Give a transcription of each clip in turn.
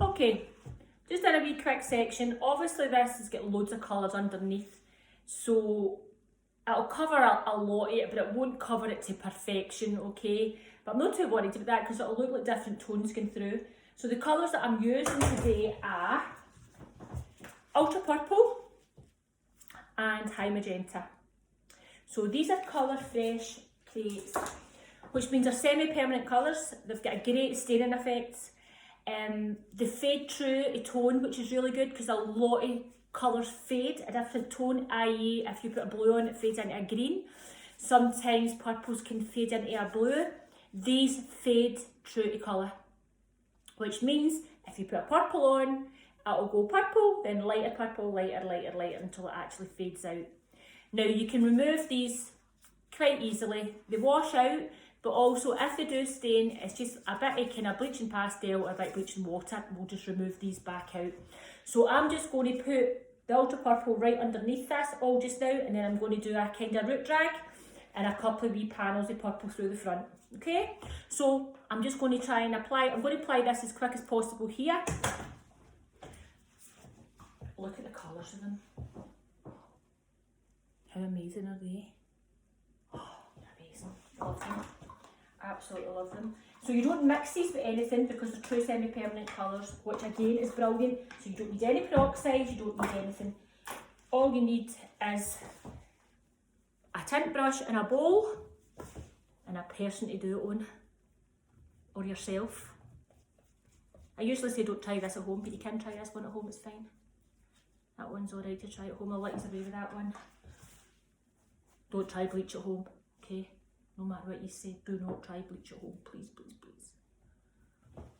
Okay, just in a wee quick section. Obviously this has got loads of colours underneath, so it'll cover a lot of it, but it won't cover it to perfection, okay? But I'm not too worried about that because it'll look like different tones going through. So the colours that I'm using today are Ultra Purple and High Magenta. So these are Colour Fresh crates, which means they're semi-permanent colours. They've got a great staining effect. They fade through a tone, which is really good because a lot of colours fade a different tone, i.e. if you put a blue on, it fades into a green. Sometimes purples can fade into a blue. These fade through to colour, which means if you put a purple on, it'll go purple, then lighter purple, lighter, lighter, lighter, until it actually fades out. Now you can remove these quite easily. They wash out, but also if they do stain, it's just a bit of kind of bleaching pastel or a bit of bleaching water. We'll just remove these back out. So I'm just going to put the Ultra Purple right underneath this all just now, and then I'm going to do a kind of root drag and a couple of wee panels of purple through the front. Okay, so I'm just going to try and apply, I'm going to apply this as quick as possible here. Look at the colours of them. How amazing are they? Oh, they're amazing. Love them. Absolutely love them. So you don't mix these with anything because they're true semi-permanent colours, which again is brilliant. So you don't need any peroxide, you don't need anything. All you need is a tint brush and a bowl and a person to do it on, or yourself. I usually say don't try this at home, but you can try this one at home, it's fine. That one's alright to try at home, I'll let you away with that one. Don't try bleach at home, okay? No matter what you say, do not try bleach at home, please, please, please.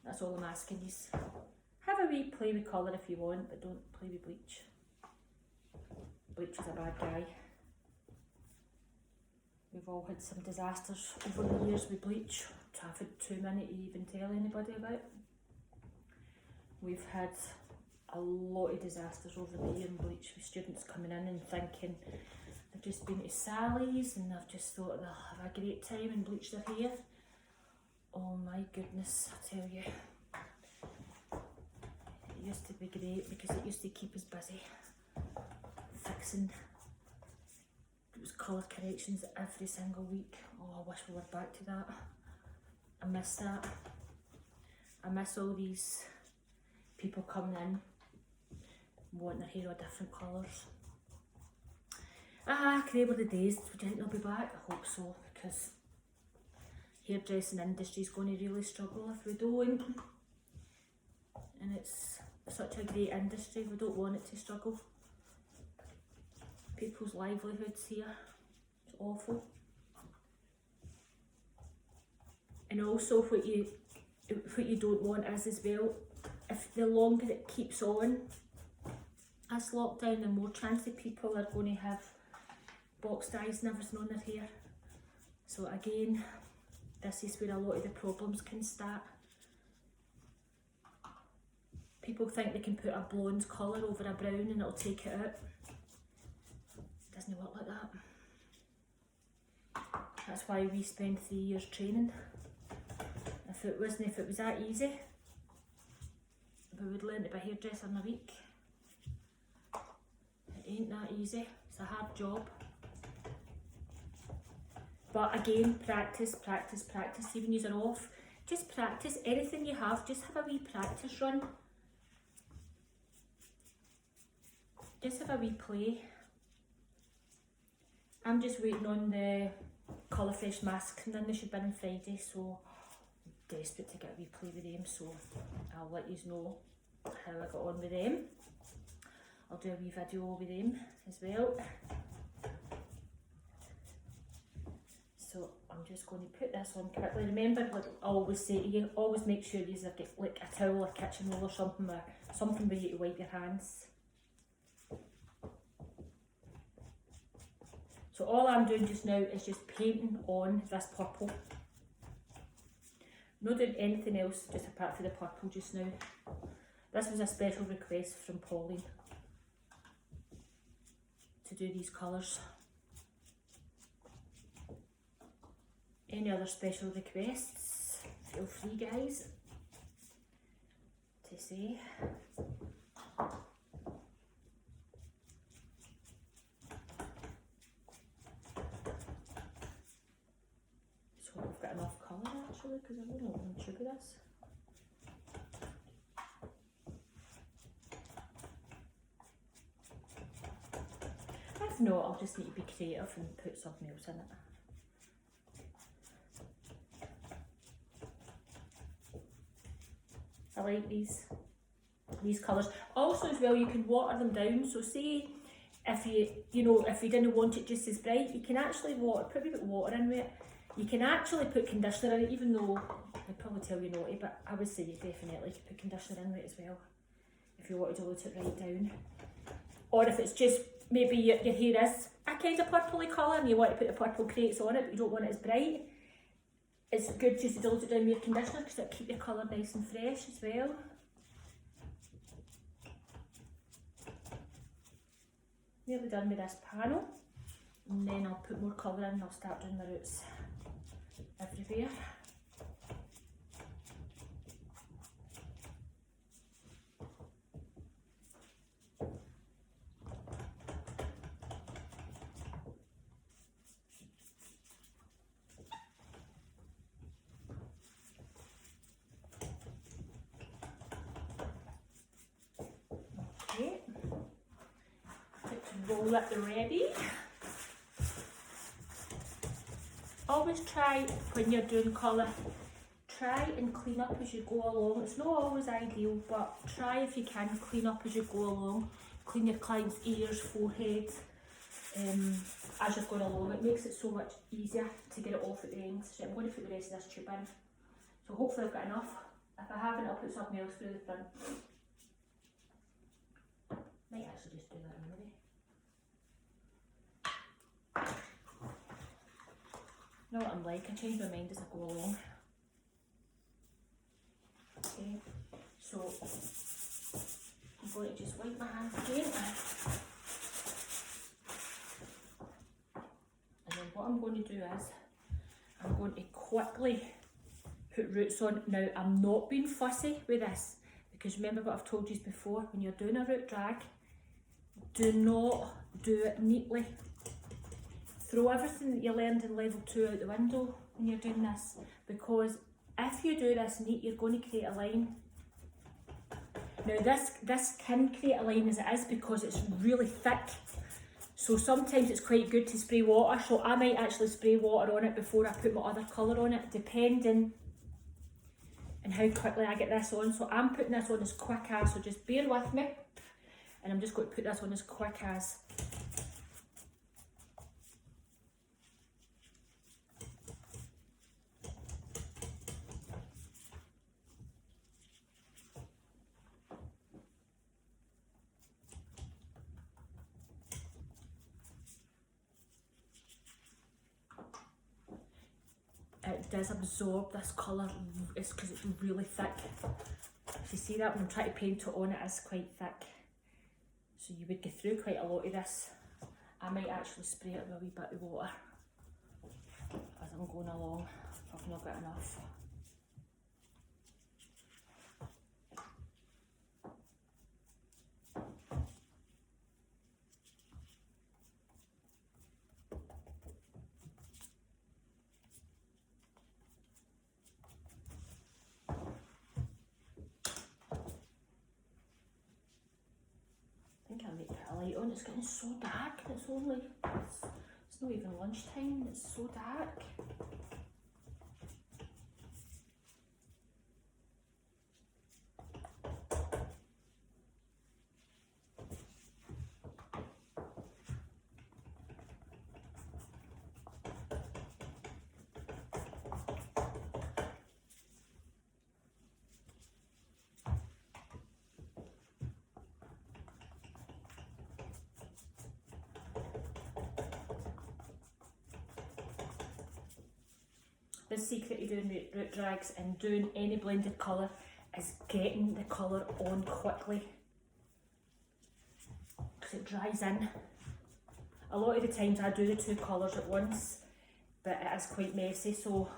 That's all I'm asking you. Have a wee play with colour if you want, but don't play with bleach. Bleach is a bad guy. We've all had some disasters over the years with bleach. I've had too many to even tell anybody about. We've had a lot of disasters over the year in bleach with students coming in and thinking they've just been to Sally's and they've just thought they'll have a great time and bleach their hair. Oh my goodness, I tell you. It used to be great because it used to keep us busy fixing. It was colour corrections every single week. Oh, I wish we were back to that. I miss that. I miss all these people coming in wanting their hair of different colours. They were the days. Do you think they'll be back? I hope so, because hairdressing industry is going to really struggle if we don't. And it's such a great industry, we don't want it to struggle. People's livelihoods here, it's awful. And also what you don't want is as well, if the longer it keeps on, this lockdown, the more chance that people are going to have boxed eyes and everything on their hair. So again, this is where a lot of the problems can start. People think they can put a blonde colour over a brown and it'll take it out. It doesn't work like that. That's why we spend 3 years training. If it was that easy, we would learn to be a hairdresser in a week. It ain't that easy, it's a hard job. But again, practice, practice, practice. Even when you're off, just practice anything you have, just have a wee practice run. Just have a wee play. I'm just waiting on the Colour Fresh masks and then they should be in on Friday, so I'm desperate to get a wee play with them, so I'll let you know how I got on with them. I'll do a wee video with them as well. So I'm just going to put this on quickly. Remember, like I always say to you, always make sure you get like a towel or kitchen roll or something where you to wipe your hands. So all I'm doing just now is just painting on this purple. Not doing anything else just apart from the purple just now. This was a special request from Pauline to do these colours. Any other special requests, feel free guys to to say. So we've got enough colour actually, because I'm really not sure of this. If not, I'll just need to be creative and put something else in it. I like these colours. Also as well, you can water them down. So say if if you didn't want it just as bright, you can actually put a bit of water in with it. You can actually put conditioner in it, even though I'd probably tell you not to, but I would say you definitely could put conditioner in with it as well, if you wanted to let it right down. Or if it's just, maybe your hair is a kind of purpley colour and you want to put the purple crates on it, but you don't want it as bright, it's good just to dilute it down with your conditioner because it'll keep your colour nice and fresh as well. Nearly done with this panel, and then I'll put more colour in and I'll start doing the roots everywhere. Okay, let's roll it ready. Always try, when you're doing colour, try and clean up as you go along. It's not always ideal, but try if you can clean up as you go along. Clean your client's ears, forehead, as you're going along. It makes it so much easier to get it off at the end. So I'm going to put the rest of this tube in. So hopefully I've got enough. If I haven't, I'll put something else through the front. Might actually just do that anyway. You know what I'm like, I change my mind as I go along. Okay, so I'm going to just wipe my hands again. And then what I'm going to do is, I'm going to quickly put roots on. Now, I'm not being fussy with this, because remember what I've told you before, when you're doing a root drag, do not do it neatly. Throw everything that you learned in level 2 out the window when you're doing this, because if you do this neat, you're going to create a line. Now this can create a line as it is because it's really thick, so sometimes it's quite good to spray water. So I might actually spray water on it before I put my other colour on it, depending on how quickly I get this on. So I'm putting this on as quick as, so just bear with me, and I'm just going to put this on as quick as. It does absorb this colour, it's because it's really thick. If you see that, when I'm trying to paint it on, it is quite thick. So you would get through quite a lot of this. I might actually spray it with a wee bit of water as I'm going along, if I've not got enough. I think I might put a light on. It's getting so dark. It's not even lunchtime. It's so dark. The secret to doing root drags and doing any blended colour is getting the colour on quickly, because it dries in. A lot of the times I do the two colours at once, but it is quite messy, so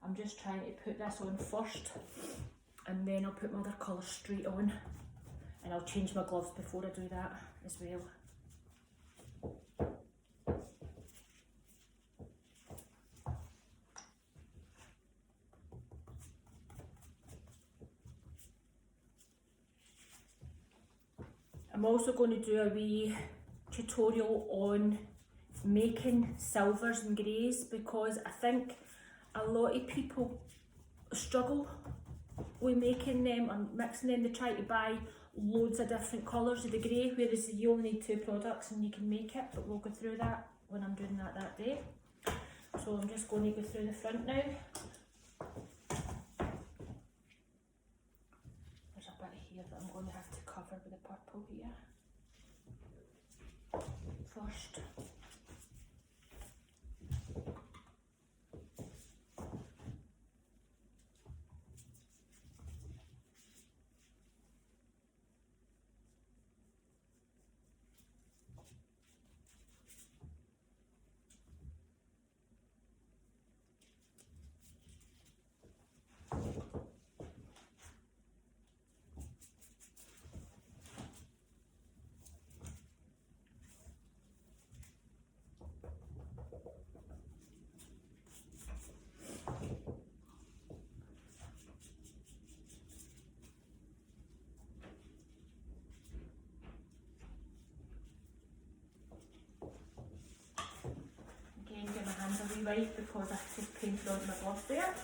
I'm just trying to put this on first and then I'll put my other colour straight on, and I'll change my gloves before I do that as well. I'm also going to do a wee tutorial on making silvers and greys, because I think a lot of people struggle with making them and mixing them. They try to buy loads of different colours of the grey, whereas you only need 2 products and you can make it, but we'll go through that when I'm doing that day. So I'm just going to go through the front now. There's a bit here that I'm going to have to cover with the purple here. First. Get my hands a wee wipe because I just painted on my gloves there.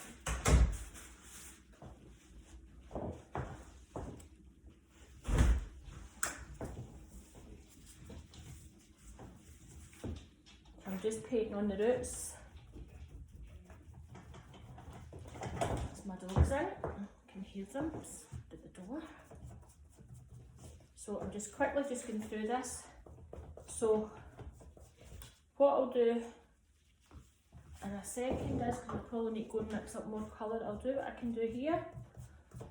I'm just painting on the roots. As my dog's in, I can hear them at the door. So I'm just quickly just going through this. So what I'll do in a second is, because I'll probably need to go and mix up more colour, I'll do what I can do here,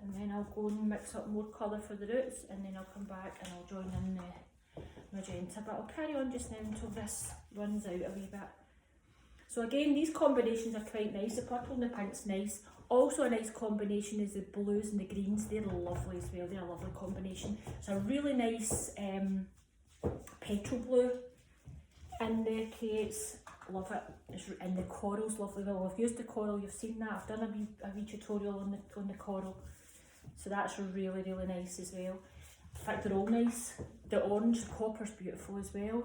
and then I'll go and mix up more colour for the roots, and then I'll come back and I'll join in the magenta, but I'll carry on just now until this runs out a wee bit. So again, these combinations are quite nice. The purple and the pink's nice. Also a nice combination is the blues and the greens. They're lovely as well. They're a lovely combination. It's a really nice petrol blue in the Creates. Love it. And the coral's lovely. Well, I've used the coral, you've seen that. I've done a wee tutorial on the coral. So that's really, really nice as well. In fact, they're all nice. The orange, the copper's beautiful as well.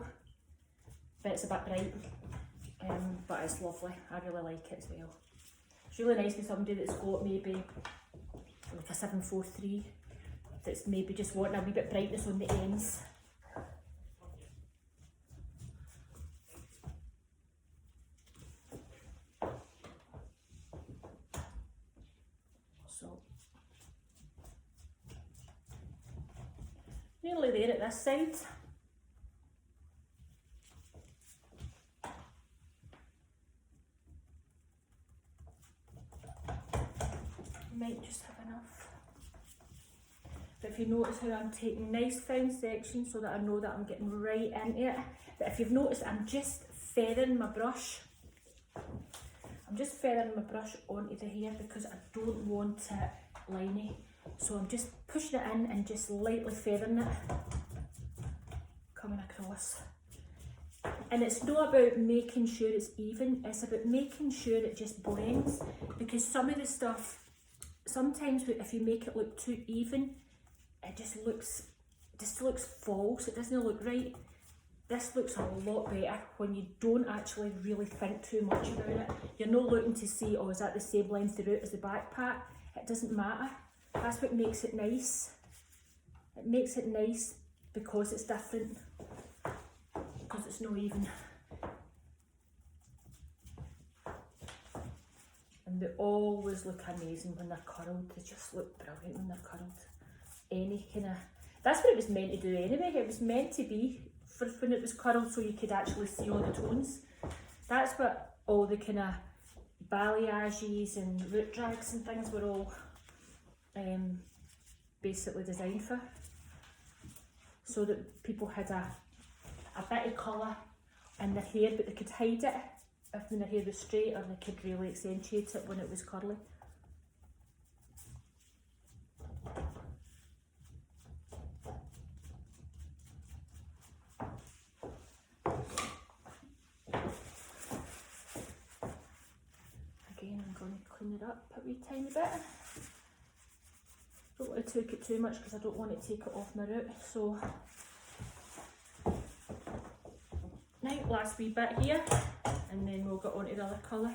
But it's a bit bright. But it's lovely. I really like it as well. It's really nice for somebody that's got maybe like a 743, that's maybe just wanting a wee bit brightness on the ends. So nearly there at this side. Might just have enough. But if you notice how I'm taking nice fine sections so that I know that I'm getting right into it. But if you've noticed, I'm just feathering my brush. I'm just feathering my brush onto the hair because I don't want it liney. So I'm just pushing it in and just lightly feathering it, coming across. And it's not about making sure it's even, it's about making sure it just blends, because some of the stuff, sometimes if you make it look too even, it just looks false, it doesn't look right. This looks a lot better when you don't actually really think too much about it. You're not looking to see, oh, is that the same length throughout as the back part? It doesn't matter. That's what makes it nice. It makes it nice because it's different, because it's not even. And they always look amazing when they're curled. They just look brilliant when they're curled. Any kind of, that's what it was meant to do anyway. It was meant to be for when it was curled, so you could actually see all the tones. That's what all the kind of balayages and root drags and things were all basically designed for. So that people had a bit of colour in their hair, but they could hide it if when their hair was straight, or they could really accentuate it when it was curly. up a wee tiny bit. Don't want to take it too much because I don't want to take it off my root. So, now last wee bit here, and then we'll get on to the other colour.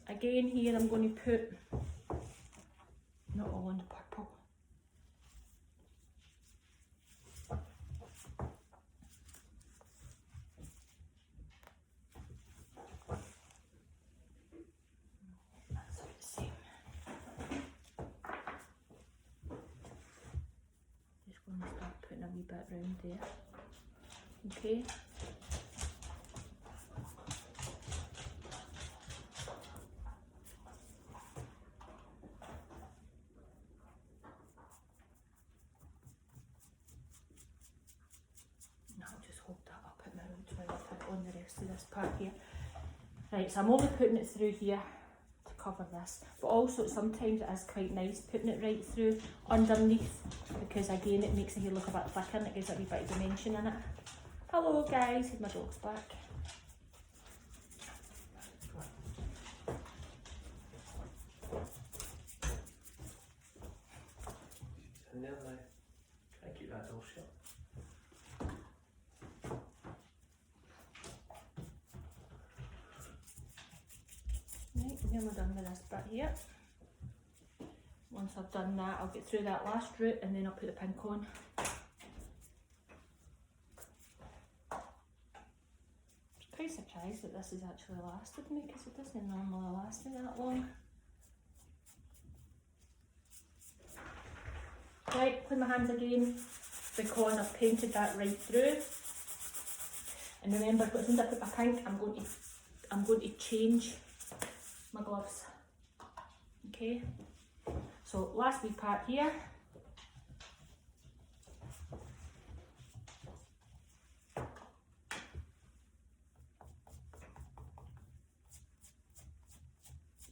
Again here I'm going to put, not all on the purple. That's about the same. Just going to start putting a wee bit round there. Okay. Hold that up at my roots while I put on the rest of this part here. Right, so I'm only putting it through here to cover this, but also sometimes it is quite nice putting it right through underneath, because again it makes the hair look a bit thicker and it gives it a wee bit of dimension in it. Hello guys, my dog's back. In there now. Try and keep that door shut. Right, then we're done with this bit here. Once I've done that, I'll get through that last root and then I'll put the pink on. I'm quite surprised that this has actually lasted me, because it doesn't normally last me that long. Right, clean my hands again, because I've painted that right through. And remember, as soon as I put my pink, I'm going to change my gloves. Okay, so last wee part here.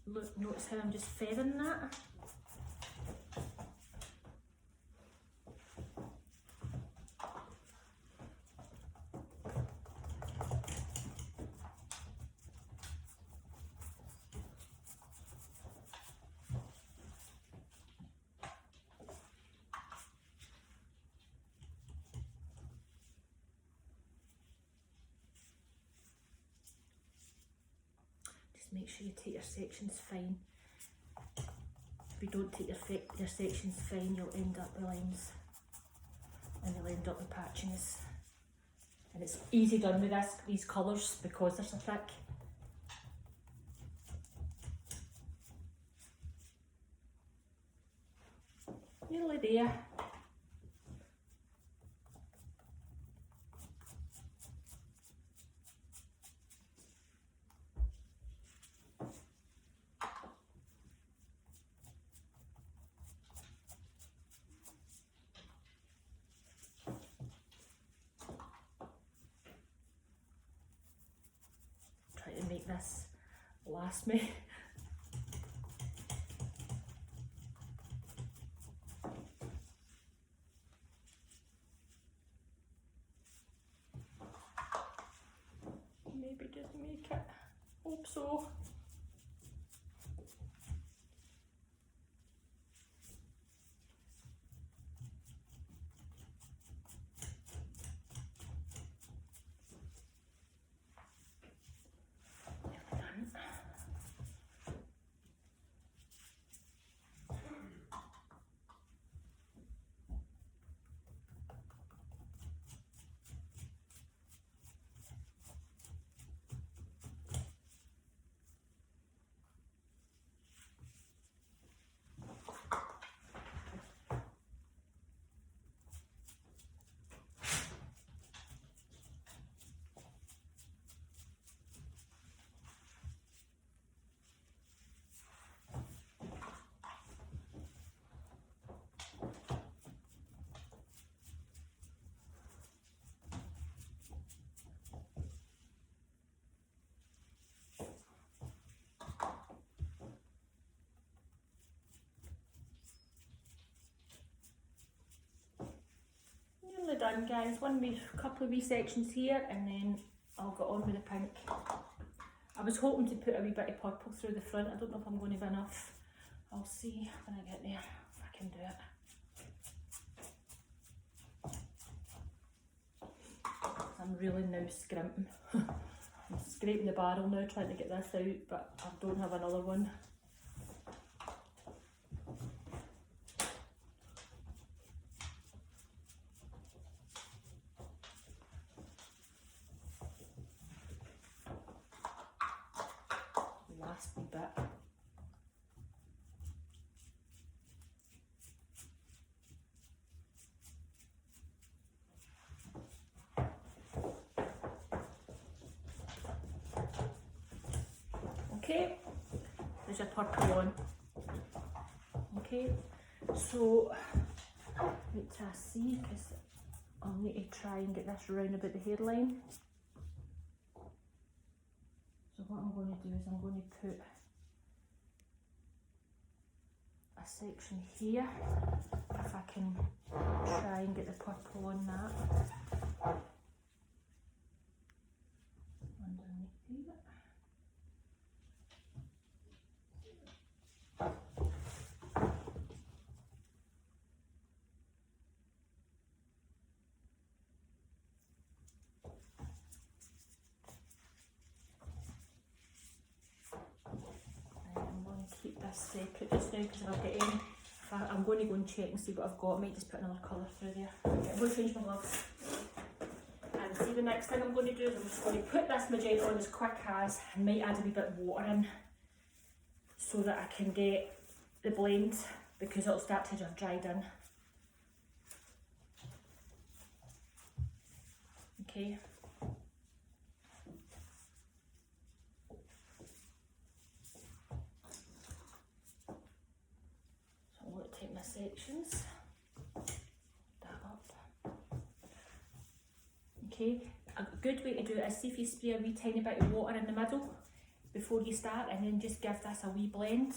Look, notice how I'm just feathering that. Make sure you take your sections fine. If you don't take your sections fine, you'll end up with lines and you'll end up with patchiness. And it's easy done with these colours because they're so thick. Nearly there. Make this last me. Maybe just make it. Hope so. Nearly done, guys. Couple of wee sections here and then I'll get on with the pink. I was hoping to put a wee bit of purple through the front. I don't know if I'm going to have enough. I'll see when I get there if I can do it. I'm really now scrimping. I'm scraping the barrel now trying to get this out, but I don't have another one. Last wee bit. Okay, there's your purple on. Okay, so wait till I see, because I'll need to try and get this round about the hairline. So what I'm going to do is I'm going to put a section here, if I can try and get the purple on that. Underneath here. Keep this separate just now because if I get any, I'm going to go and check and see what I've got. I might just put another colour through there. Okay, I'm going to change my gloves. And see, the next thing I'm going to do is I'm just going to put this magenta on as quick as, and might add a wee bit of water in so that I can get the blend, because it'll start to have dried in. Okay. Take my sections, that up. Okay, a good way to do it is see if you spray a wee tiny bit of water in the middle before you start, and then just give this a wee blend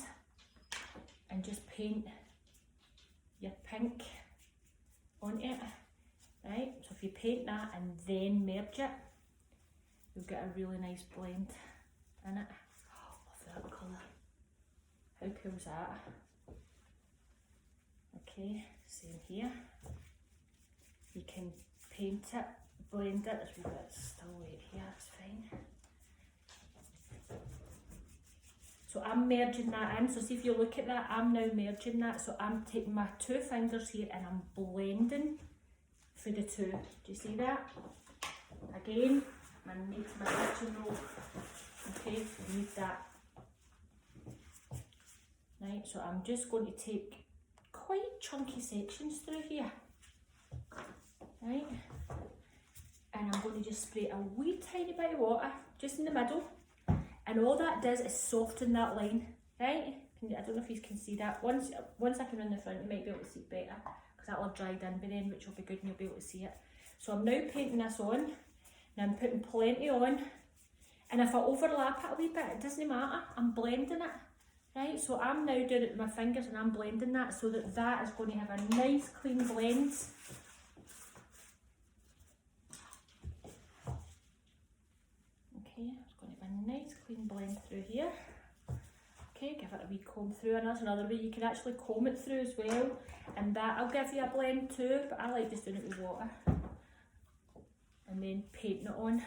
and just paint your pink on it. Right, so if you paint that and then merge it, you'll get a really nice blend in it. Oh, love that colour. How cool is that? Okay, same here. You can paint it, blend it. There's a wee bit still right here, that's fine. So I'm merging that in. So see if you look at that, I'm now merging that. So I'm taking my two fingers here and I'm blending for the two. Do you see that? Again, I need my kitchen roll. Okay, I need that. Right, so I'm just going to take quite chunky sections through here, right, and I'm going to just spray a wee tiny bit of water just in the middle, and all that does is soften that line, right? I don't know if you can see that. Once I come in the front, you might be able to see it better because that'll have dried in by then, which will be good and you'll be able to see it. So I'm now painting this on, and I'm putting plenty on, and if I overlap it a wee bit, it doesn't matter, I'm blending it. Right, so I'm now doing it with my fingers and I'm blending that so that that is going to have a nice clean blend. Okay, it's going to have a nice clean blend through here. Okay, give it a wee comb through, and that's another way you can actually comb it through as well, and that'll give you a blend too, but I like just doing it with water and then painting it on.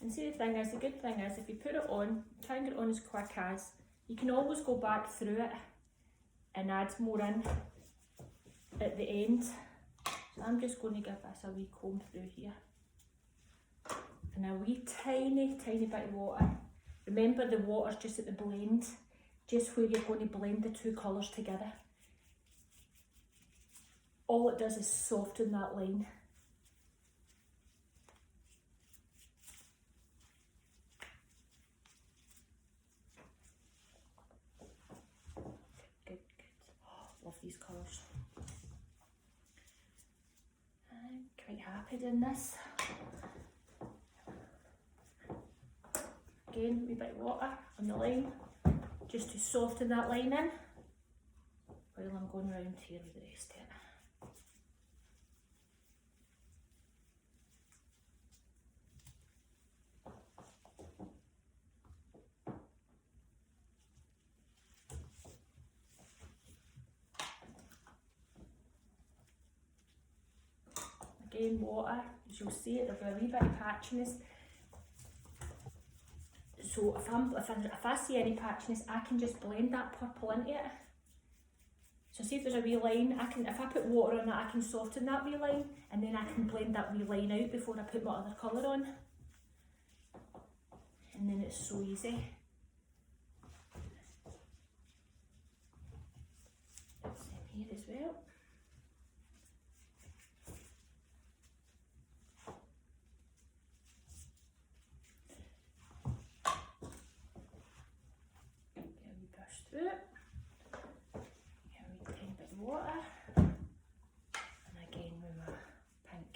And see, the good thing is, if you put it on, try and get it on as quick as, you can always go back through it and add more in at the end. So I'm just going to give this a wee comb through here. And a wee tiny bit of water. Remember, the water's just at the blend, just where you're going to blend the two colours together. All it does is soften that line. Love these colours. I'm quite happy doing this. Again, a wee bit of water on the line, just to soften that line in. while I'm going round here with the rest of it. Again, water, as you'll see, there'll be a wee bit of patchiness. So if I see any patchiness, I can just blend that purple into it. So see if there's a wee line, if I put water on it, I can soften that wee line, and then I can blend that wee line out before I put my other colour on. And then it's so easy. Same here as well. Through it, get a wee tiny bit of water, and again with my pink,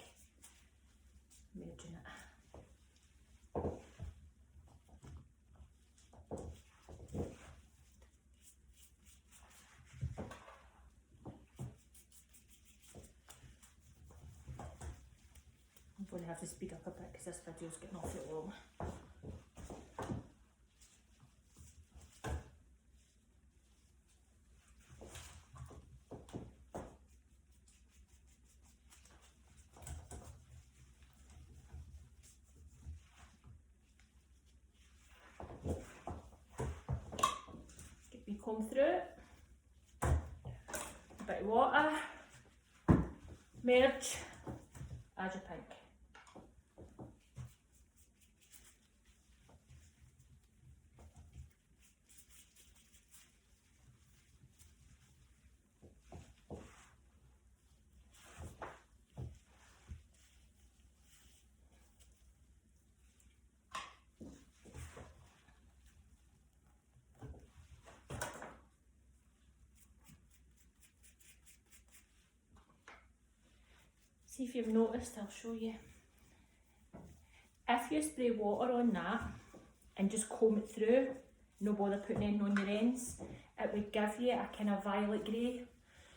merging it. I'm going to have to speed up a bit because this video's getting awfully long. Comb through it, a bit of water, merge, add your pink. See if you've noticed, I'll show you. If you spray water on that and just comb it through, no bother putting anything on your ends, it would give you a kind of violet grey.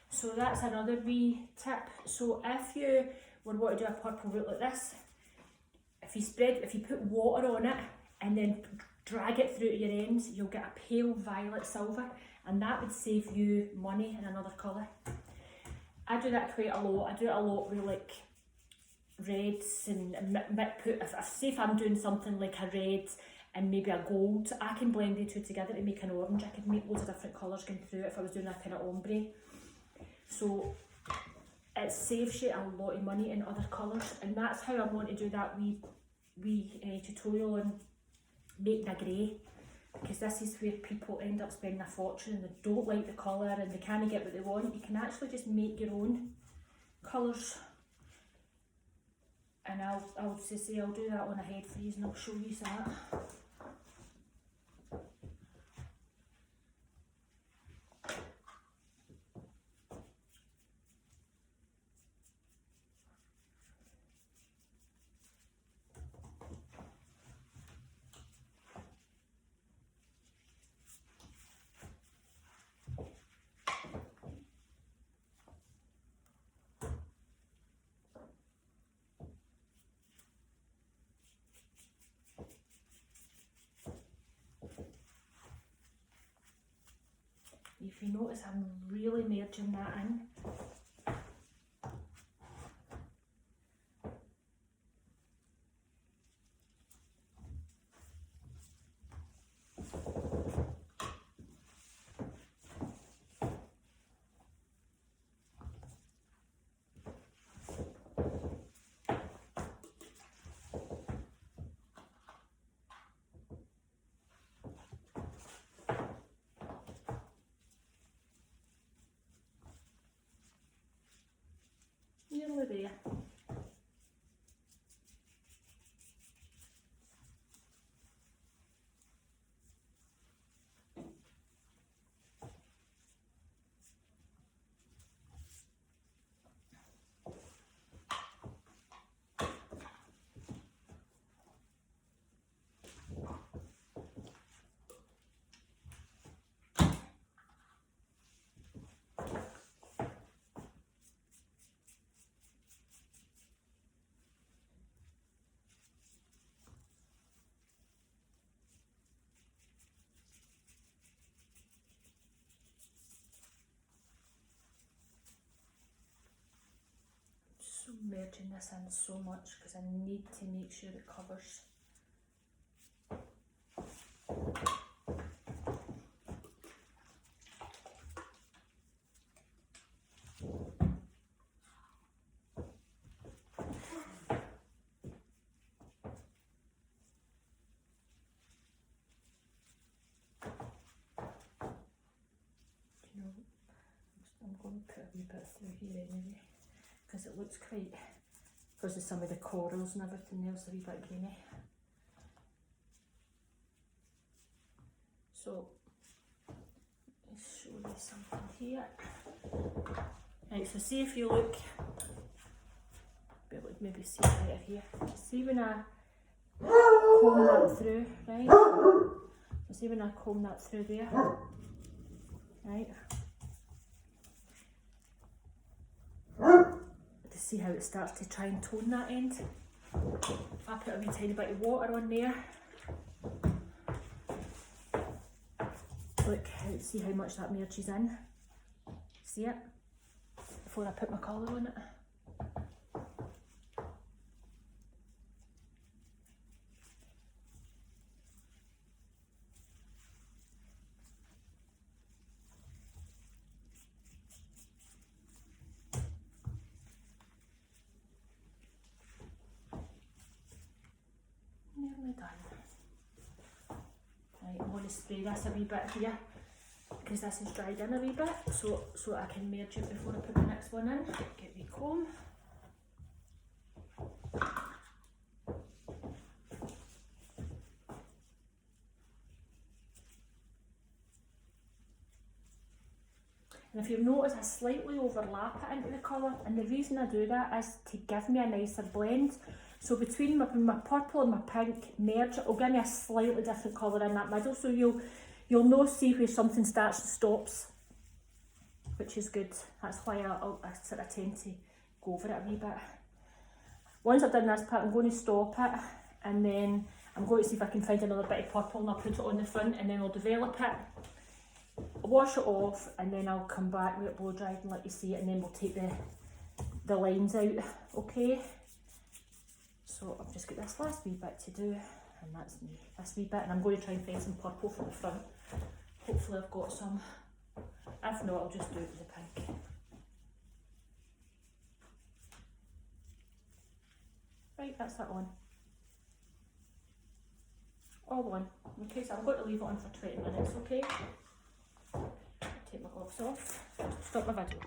So that's another wee tip. So if you would want to do a purple root like this, if you put water on it and then drag it through to your ends, you'll get a pale violet silver, and that would save you money in another colour. I do that quite a lot. I do it a lot with like reds and if I'm doing something like a red and maybe a gold, I can blend the two together to make an orange. I could make loads of different colours going through it if I was doing a kind of ombre. So it saves you a lot of money in other colours, and that's how I want to do that wee tutorial on making a grey. Because this is where people end up spending a fortune and they don't like the colour and they can't get what they want. You can actually just make your own colours. And I'll do that on a head freeze and I'll show you that. If you notice, I'm really merging that in. So merging this in so much because I need to make sure it covers. You know, I'm going to put a wee bit through here anyway because it looks quite, because of some of the corals and everything else, a wee bit greeny. So, let's show you something here. Right, so see if you look, maybe see it better here. See when I comb that through, right? So see when I comb that through there, right? To see how it starts to try and tone that end. I put a wee tiny bit of water on there. Look, see how much that merges in. See it? Before I put my colour on it. Nearly done. Right, I'm going to spray this a wee bit here because this is dried in a wee bit, so I can merge it before I put the next one in. Get the comb. And if you've noticed, I slightly overlap it into the colour, and the reason I do that is to give me a nicer blend. So between my purple and my pink merge, it will give me a slightly different colour in that middle, so you'll know, see where something starts and stops, which is good. That's why I sort of tend to go over it a wee bit. Once I've done this part, I'm going to stop it, and then I'm going to see if I can find another bit of purple and I'll put it on the front, and then I'll develop it. Wash it off, and then I'll come back with it blow dried and let you see it, and then we'll take the lines out, okay? So I've just got this last wee bit to do, and that's me, this wee bit, and I'm going to try and find some purple for the front. Hopefully I've got some. If not, I'll just do it with the pink. Right, that's that on. All on. Okay, so I'm going to leave it on for 20 minutes, okay? Take my gloves off. Stop my video.